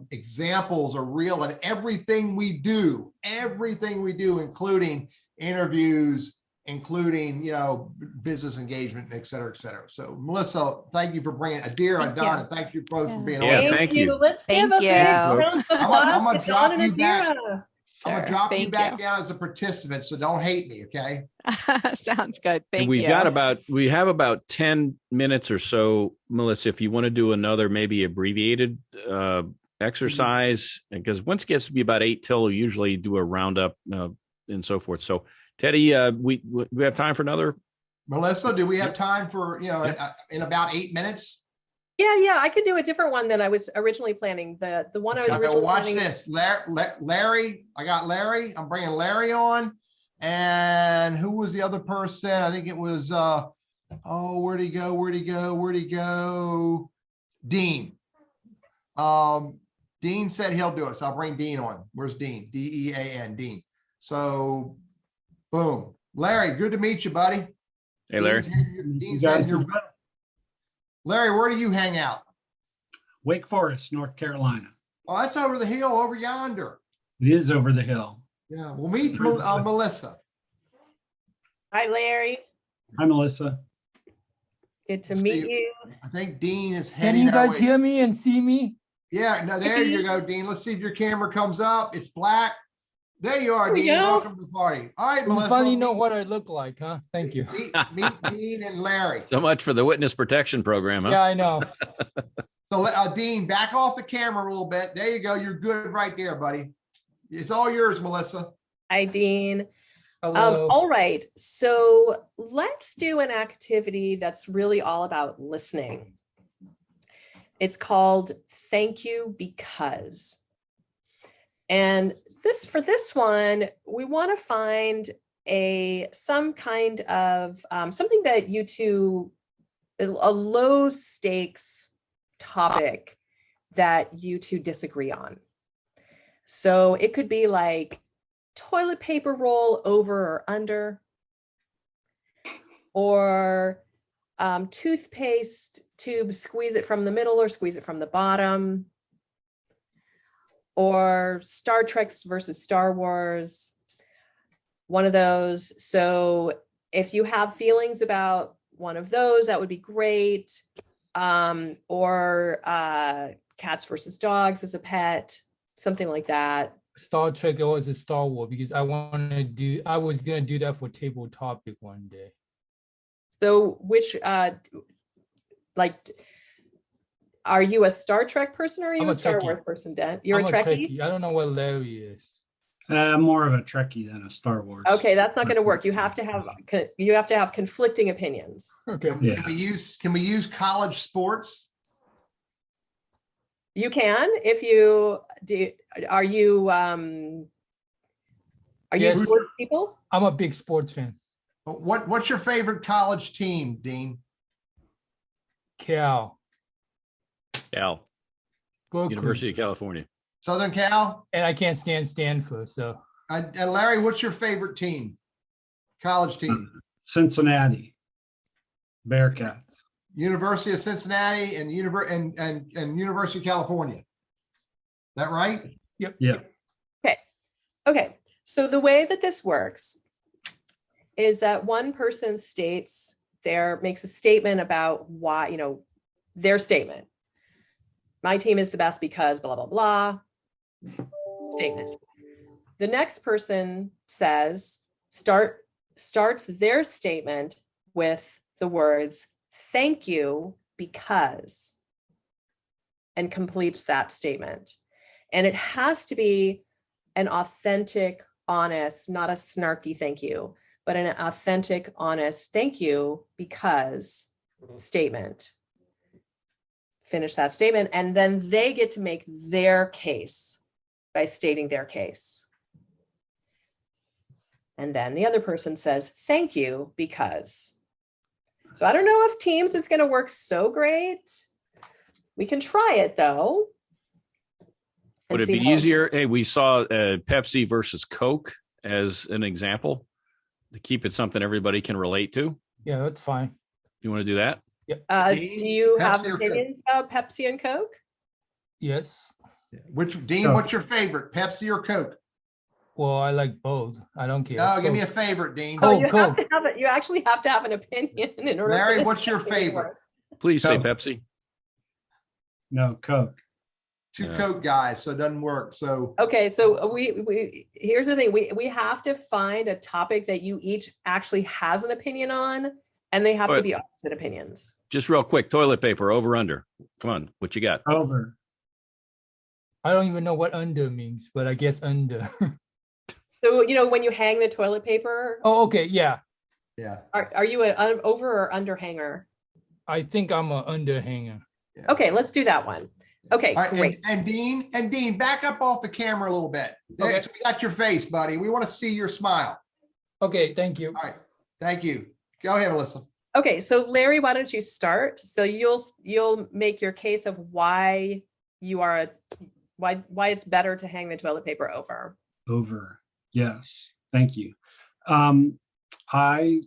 examples are real in everything we do, including interviews, including, you know, business engagement, et cetera, et cetera. So Melissa, thank you for bringing Adira and Don, and thank you both for being on. Thank you. Let's give a big round of I'm gonna applause to Dawn drop and you back. Adira. I'm gonna drop you back down as a participant, so don't hate me, okay? Sounds good. Thank we you. We have about 10 minutes or so, Melissa, if you want to do another maybe abbreviated exercise, because once it gets to be about 8 till, we usually do a roundup and so forth. So Teddy, we have time for another? Melissa, do we have time for, you know, in about 8 minutes? Yeah, I could do a different one than I was originally planning. The one I was originally watch planning. this. Larry, I got Larry. I'm bringing Larry on. And who was the other person? I think it was, where'd he go? Dean. Dean said he'll do it. So I'll bring Dean on. Where's Dean? D-E-A-N, Dean. So, boom. Larry, good to meet you, buddy. Hey, Larry. Larry, where do you hang out? Wake Forest, North Carolina. Oh, that's over the hill, over yonder. It is over the hill. Yeah, we'll meet Melissa. Hi, Larry. Hi, Melissa. Good to meet you. I think Dean is Can heading. you guys hear me and see me? Yeah, no, there you go, Dean. Let's see if your camera comes up. It's black. There you are, Dean. Welcome to the party. All right, Melissa. You finally know what I look like, huh? Thank you. Meet Dean and Larry. So much for the witness protection program, huh? Yeah, I know. So, Dean, back off the camera a little bit. There you go. You're good right there, buddy. It's all yours, Melissa. Hi, Dean. Hello. All right. So let's do an activity that's really all about listening. It's called Thank You Because. And for this one, we want to find some kind of something that you two, a low stakes topic that you two disagree on. So it could be like toilet paper roll over or under, or toothpaste tube, squeeze it from the middle or squeeze it from the bottom, or Star Trek versus Star Wars, one of those. So if you have feelings about one of those, that would be great. Or cats versus dogs as a pet, something like that. Star Trek or is it Star Wars? Because I was gonna do that for table topic one day. So which Are you a Star Trek person or are you I'm a a Star Trekkie. Wars person, Dan? You're I'm a Trekkie? I don't know what Larry is. More of a Trekkie than a Star Wars. Okay, that's not going to work. You have to have conflicting opinions. Okay. Yeah. Can we use college sports? You can if you do. Are you Yes. sports people? I'm a big sports fan. What's your favorite college team, Dean? Cal, Cal, Berkeley, University of California. Southern Cal? and I can't stand Stanford. So And Larry, what's your favorite team? College team? Cincinnati Bearcats. University of Cincinnati and University of California. That right? Yeah. Okay. So the way that this works is that one person makes a statement about why, their statement. My team is the best because blah, blah, blah. Statement. The next person starts their statement with the words, thank you because, and completes that statement. And it has to be an authentic, honest, not a snarky thank you, but an authentic, honest thank you because statement. Finish that statement, and then they get to make their case by stating their case. And then the other person says, thank you because. So I don't know if Teams is going to work so great. We can try it though. Would it be easier? Hey, we saw Pepsi versus Coke as an example to keep it something everybody can relate to. yeah, that's fine. You want to do that? Do you have Pepsi or Coke? opinions about Pepsi and Coke? Yes. Dean, Coke. what's your favorite? Pepsi or Coke? Well, I like both. I don't care. No, give me a Coke. favorite, Dean. Coke. You actually have to have an opinion in order. Larry, for what's your this to favorite? work. Please say Coke. Pepsi. No, Coke. Two Yeah. Coke guys, so it doesn't work. So Okay, so we here's the thing. We have to find a topic that you each actually has an opinion on, and they have to But- be opposite opinions. Just real quick, toilet paper, over, under. Come on, what you got? Over. I don't even know what under means, but I guess under. So when you hang the toilet paper, Oh, okay. Yeah. yeah. are you an over or under hanger? I think I'm a under hanger. Okay, let's do that one. Okay, All right, great. and Dean, back up off the camera a little bit. Okay. So we got your face, buddy. We want to see your smile. Okay. Thank you. All right. Thank you. Go ahead, Melissa. Okay, so Larry, why don't you start? So you'll make your case of why why it's better to hang the toilet paper over. Over. Yes. Thank you. I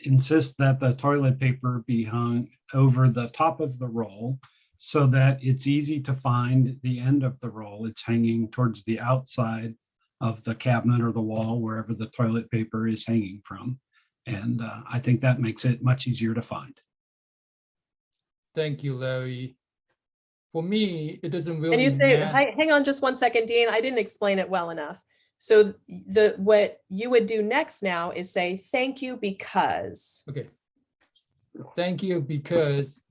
insist that the toilet paper be hung over the top of the roll so that it's easy to find the end of the roll. It's hanging towards the outside of the cabinet or the wall, wherever the toilet paper is hanging from. And I think that makes it much easier to find. Thank you, Larry. For me, it doesn't really And you say, matter. hang on just one second, Dean. I didn't explain it well enough. So what you would do next now is say, thank you because. Okay. Thank you because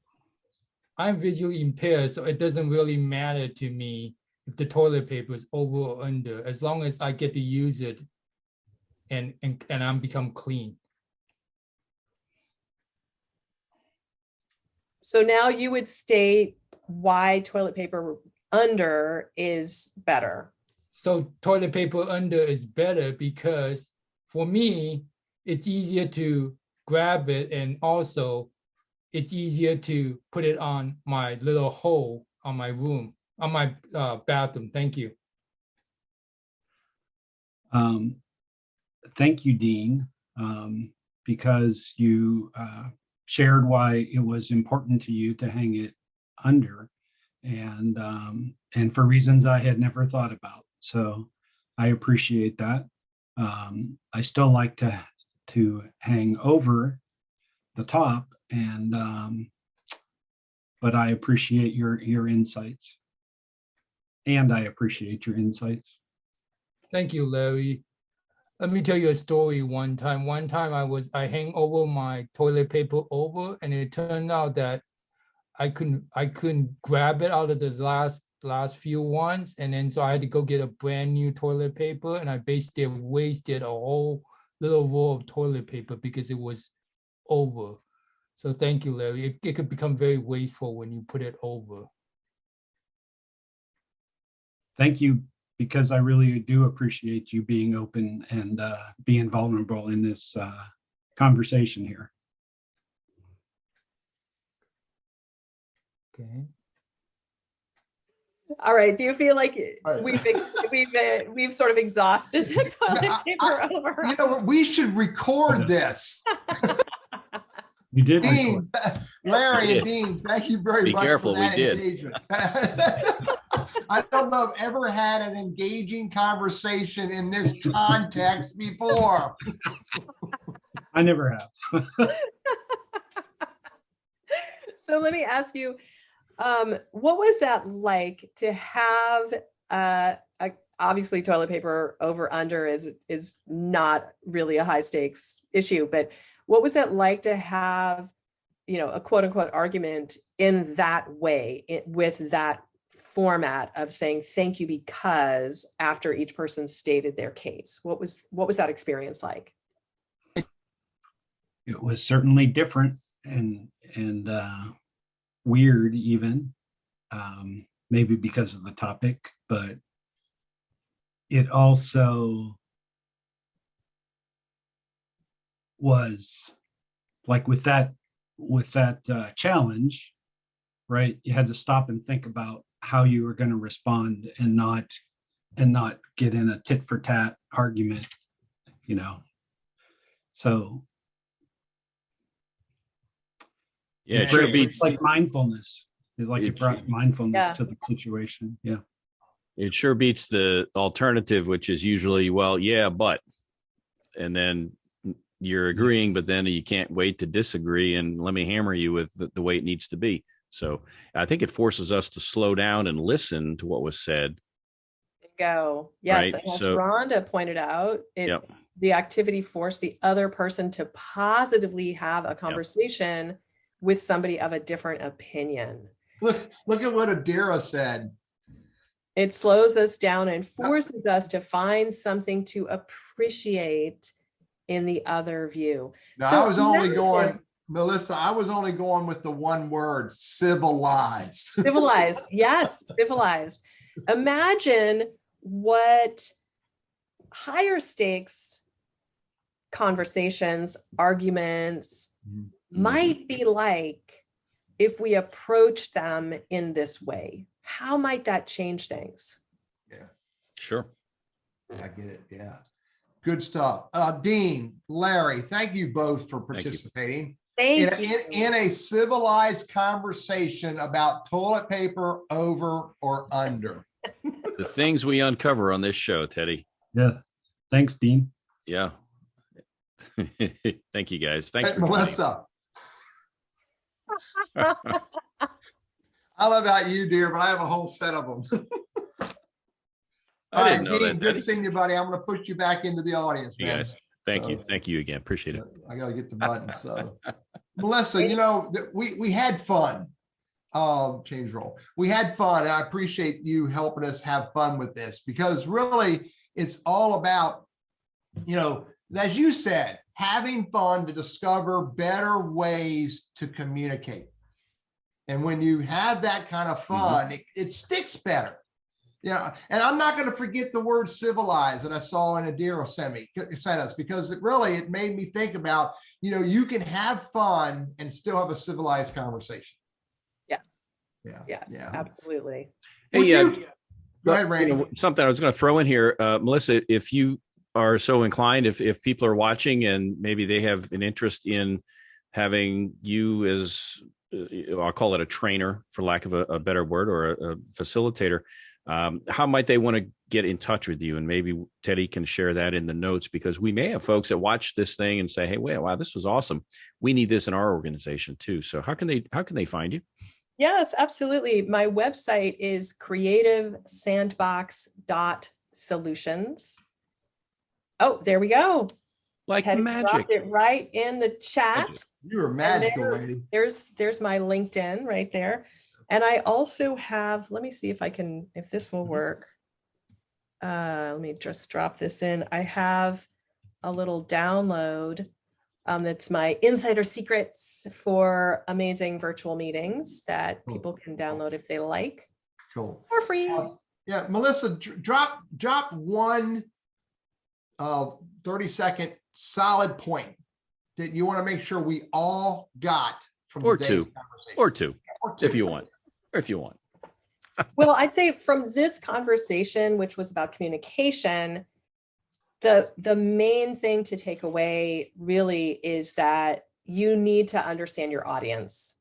I'm visually impaired, so it doesn't really matter to me if the toilet paper is over or under, as long as I get to use it and I'm become clean. So now you would state why toilet paper under is better. So toilet paper under is better because for me, it's easier to grab it, and also it's easier to put it on my little hole on my room, on my bathroom. Thank you. Thank you, Dean, because you shared why it was important to you to hang it under, and for reasons I had never thought about. So I appreciate that. I still like to hang over the top, and but I appreciate your insights, and I appreciate your insights. Thank you, Larry. Let me tell you a story. One time I hang over my toilet paper over, and it turned out that couldn't grab it out of the last few ones, and then so I had to go get a brand new toilet paper, and I basically wasted a whole little roll of toilet paper because it was over. So thank you, Larry. It could become very wasteful when you put it over. Thank you, because I really do appreciate you being open and being vulnerable in this conversation here. Okay. All right. Do you feel like Right. we've sort of exhausted the toilet paper over? You know, we should record this. You did. Dean, Larry We and did. Dean, thank you very Be much careful, for that we did. engagement. I don't know if I've ever had an engaging conversation in this context before. I never have. So let me ask you, what was that like to have obviously toilet paper over under is not really a high stakes issue, but what was it like to have, a quote unquote argument in that way, with that format of saying thank you because after each person stated their case? What was that experience like? It was certainly different and weird even, maybe because of the topic, but it also was like with that challenge, right? You had to stop and think about how you were going to respond and not get in a tit for tat argument, So Yeah, it sure it's beats like mindfulness. It's like it brought mindfulness Yeah. to the situation. Yeah. it sure beats the alternative, which is usually, well, yeah, but, and then you're agreeing, but then you can't wait to disagree and let me hammer you with the way it needs to be. So I think it forces us to slow down and listen to what was said. Go. Yes. Right, And as so- Rhonda pointed out, Yep. the activity forced the other person to positively have a conversation with somebody of a different opinion. Look at what Adira said. It slows us down and forces us to find something to appreciate in the other view. Now, So I was only imagine- going, Melissa, I was only going with the one word, civilized. Civilized. Yes, civilized. Imagine what higher stakes conversations, arguments might be like if we approach them in this way. How might that change things? Sure. I get it. Yeah. Good stuff. Dean, Larry, thank you both for participating Thank you. in a civilized conversation about toilet paper over or under. The things we uncover on this show, Teddy. Yeah. Thanks, Dean. Yeah. Thank you guys. Thanks Hey, for joining. Melissa. I don't know about you, dear, but I have a whole set of them. I didn't know Dean, that, good Teddy. seeing you, buddy. I'm going to push you back into the audience, You man. guys. Thank you. Thank you again. Appreciate it. I got to get the button. So, Melissa, we had fun. Change role. We had fun. And I appreciate you helping us have fun with this, because really it's all about, as you said, having fun to discover better ways to communicate. And when you have that kind of fun, it sticks better. And I'm not going to forget the word civilized that I saw in Adira sent us, because it made me think about, you can have fun and still have a civilized conversation. Yes. Yeah. Absolutely. Hey, Go ahead, Randy. Something I was going to throw in here, Melissa, if you are so inclined, if people are watching and maybe they have an interest in having you as, I'll call it a trainer, for lack of a better word, or a facilitator, how might they want to get in touch with you? And maybe Teddy can share that in the notes, because we may have folks that watch this thing and say, hey, wow, this was awesome. We need this in our organization too. So how can they find you? Yes, absolutely. My website is creativesandbox.solutions. Oh, there we go. Like Teddy magic. dropped it right in the chat. Magic. You are magical, lady. There's my LinkedIn right there. And I also have, let me see if this will work. Let me just drop this in. I have a little download that's my insider secrets for amazing virtual meetings that people can download if they like. Cool. For free. Yeah, Melissa, drop one 30-second solid point that you want to make sure we all got from Or today's two. conversation. Or two, if you want. Or if you want. Well, I'd say from this conversation, which was about communication, the main thing to take away really is that you need to understand your audience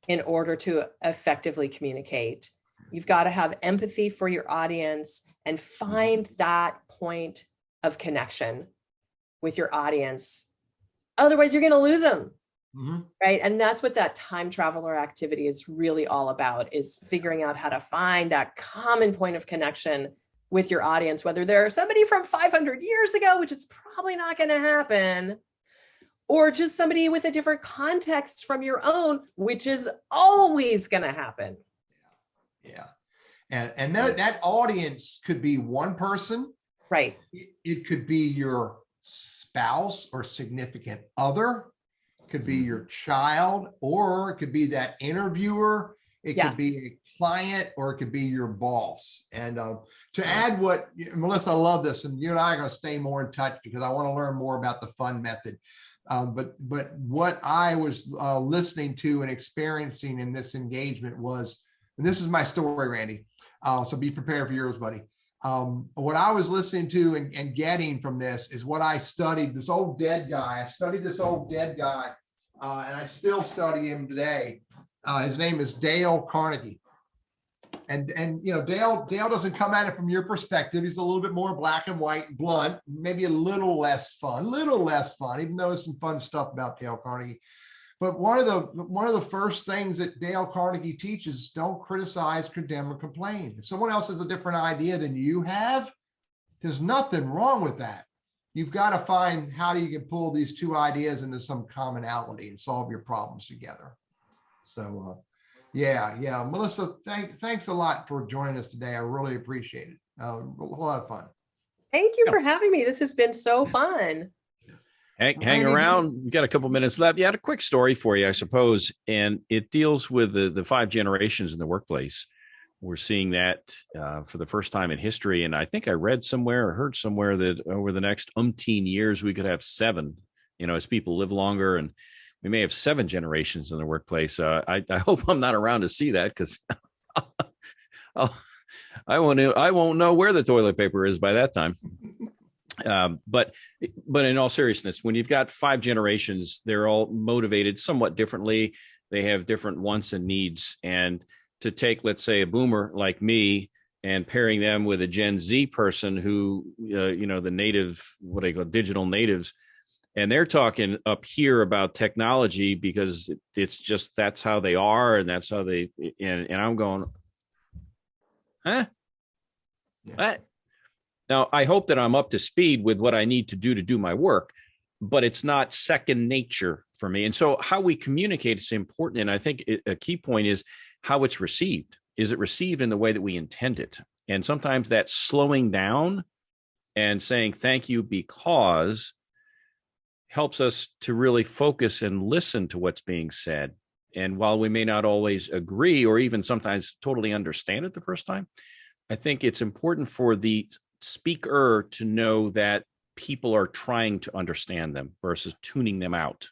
in order to effectively communicate. You've got to have empathy for your audience and find that point of connection with your audience. Otherwise, you're going to lose them. Mm-hmm. Right. And that's what that time traveler activity is really all about, is figuring out how to find that common point of connection with your audience, whether they're somebody from 500 years ago, which is probably not going to happen, or just somebody with a different context from your own, which is always going to happen. Yeah. And that audience could be one person. Right. It could be your spouse or significant other. It could be your child, or it could be that interviewer. It could be a client, or it could be your boss. And to add what, Melissa, I love this. And you and I are going to stay more in touch because I want to learn more about the fun method. But what I was listening to and experiencing in this engagement was, and this is my story, Randy. So be prepared for yours, buddy. What I was listening to and getting from this is what I studied. This old dead guy. I studied this old dead guy, and I still study him today. His name is Dale Carnegie. And you know, Dale doesn't come at it from your perspective. He's a little bit more black and white, blunt, maybe a little less fun, even though there's some fun stuff about Dale Carnegie. But one of the first things that Dale Carnegie teaches: don't criticize, condemn, or complain. If someone else has a different idea than you have, there's nothing wrong with that. You've got to find how you can pull these two ideas into some commonality and solve your problems together. So, yeah, Melissa, thanks a lot for joining us today. I really appreciate it. A lot of fun. Thank you for having me. This has been so fun. Hang around. We've got a couple minutes left. Yeah, I had a quick story for you, I suppose, and it deals with the 5 generations in the workplace. We're seeing that for the first time in history, and I think I read somewhere or heard somewhere that over the next umpteen years we could have 7. You know, as people live longer, and we may have 7 generations in the workplace. I hope I'm not around to see that, because I won't know where the toilet paper is by that time. But in all seriousness, when you've got 5 generations, they're all motivated somewhat differently. They have different wants and needs. And to take, let's say, a boomer like me and pairing them with a Gen Z person who, the native, what do you call digital natives, and they're talking up here about technology because it's just, that's how they are. And that's how they, and I'm going, huh? Yeah. What? Now, I hope that I'm up to speed with what I need to do my work, but it's not second nature for me. And so how we communicate is important. And I think a key point is how it's received. Is it received in the way that we intend it? And sometimes that's slowing down and saying thank you because helps us to really focus and listen to what's being said. And while we may not always agree or even sometimes totally understand it the first time, I think it's important for the speaker to know that people are trying to understand them versus tuning them out.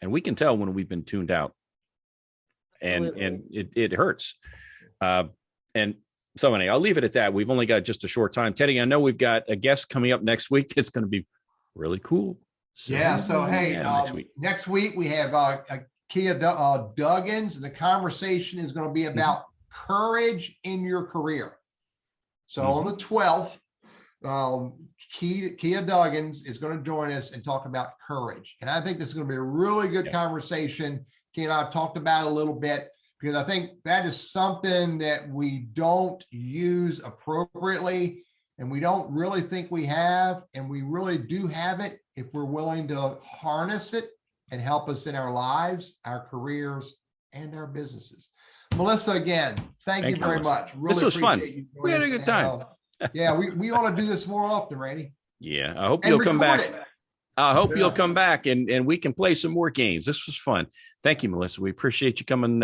And we can tell when we've been tuned out. Absolutely. and it hurts. And so anyway, I'll leave it at that. We've only got just a short time. Teddy, I know we've got a guest coming up next week. It's going to be really cool. So, hey, next week we have Kia Duggins, and the conversation is going to be about courage in your career. So on the 12th, Kia Duggins is going to join us and talk about courage. And I think this is going to be a really good conversation. Kia and I have talked about it a little bit, because I think that is something that we don't use appropriately. And we don't really think we have, and we really do have it if we're willing to harness it and help us in our lives, our careers, and our businesses. Melissa, again, thank you very Melissa. much. Really This was fun. appreciate you joining We had a us. good And, time. yeah, we ought to do this more often, Randy. Yeah, I hope And you'll come record back. it. I hope you'll Yeah. come back and we can play some more games. This was fun. Thank you, Melissa. We appreciate you coming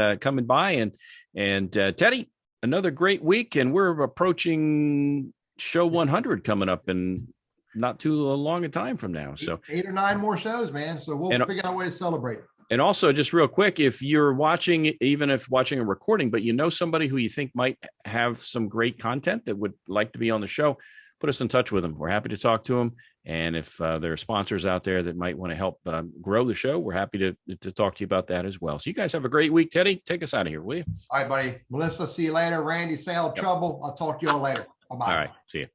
by and Teddy, another great week, and we're approaching show 100 coming up in not too long a time from now. So 8 or 9 more shows, man. So we'll figure out a way to celebrate. And also, just real quick, if you're watching, even if watching a recording, but you know somebody who you think might have some great content that would like to be on the show, put us in touch with them. We're happy to talk to them. And if there are sponsors out there that might want to help grow the show, we're happy to talk to you about that as well. So you guys have a great week. Teddy, take us out of here, will you? All right, buddy. Melissa, see you later. Randy, stay out of trouble. I'll talk to you all later. Bye-bye. All right. See you.